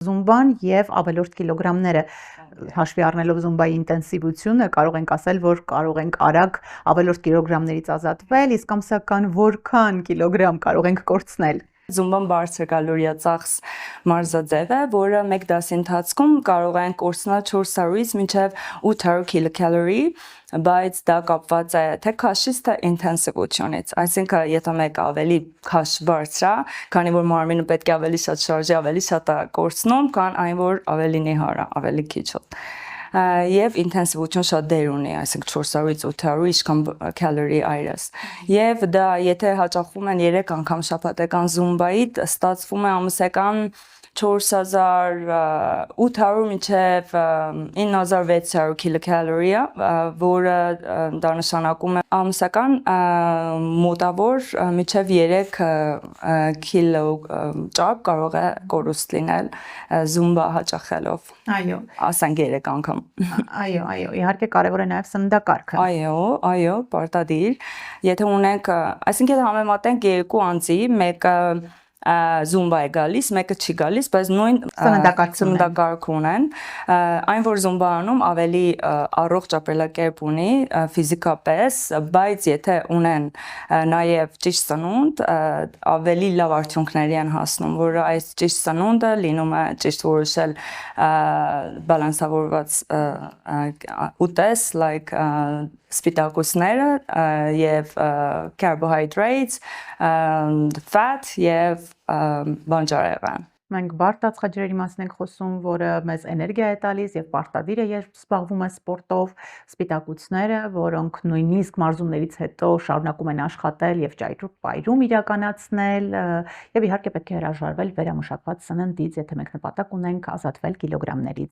Զումբան եւ ավելորդ կիլոգրամները հաշվի առնելով զումբայի ինտենսիվությունը կարող ենք ասել, որ կարող ենք արագ ավելորդ կիլոգրամներից ազատվել, իսկ ամսական որքան կիլոգրամ կարող ենք կորցնել։ Զումբան բարձր կալորիա ծախս մարզաձև է, որը մեկ դասի ընթացքում կարող են կորցնել 400-ից մինչև 800 կիլոկալորի, բայց դա կապված է թե քաշից, թե ինտենսիվությունից։ Այսինքն, եթե մեկը ավելի քաշ բարձր է, քանի որ մարմինը պետք է ավելի շատ շարժի, ավելի շատ է կորցնում, քան այն որ ավելի նիհար է, ավելի քիչ է։ Եվ ինտենսիվություն շատ դեր ունի, այսինքն 400-ից 800 ինչքան կալորի այրես։ Եւ դա եթե հաճախում են 3 անգամ շաբաթական զումբայի, ստացվում է ամսական 4800 մինչև 9600 կիլոկալորի, որը դա նշանակում է ամսական մոտավոր մինչև 3 կիլո ճարպ կարող է կորուստ լինել զումբա հաճախելով։ Այո, ասենք 3 անգամ։ Այո, իհարկե կարևոր է նաև սննդակարգը։ Այո, պարտադիր։ Եթե ունենք, այսինքն եթե համեմատենք երկու անձի, մեկը զումբա է գալիս, մեկը չի գալիս, բայց նույն սննդակարգ ունեն, այն որ զումբա անում ավելի առողջ ապրելակերպ ունի ֆիզիկապես, բայց եթե ունեն նաև ճիշտ սնունդ, ավելի լավ արդյունքների են հասնում, որ այս ճիշտ սնունդը լինում է ճիշտ որոշել բալանսավորված ուտես, like սպիտակուցները եւ carbohydrates, fat եւ բանջարեղեն։ Մենք բարդ ածխաջրերի մասին ենք խոսում, որը մեզ էներգիա է տալիս եւ պարտադիր է, երբ զբաղվում է սպորտով, սպիտակուցները, որոնք նույնիսկ մարզումներից հետո շարունակում են աշխատել եւ ճայրում իրականացնել, եւ իհարկե պետք է հրաժարվել վերամշակված սննդից, եթե մենք նպատակ ունենք ազատվել կիլոգրամներից։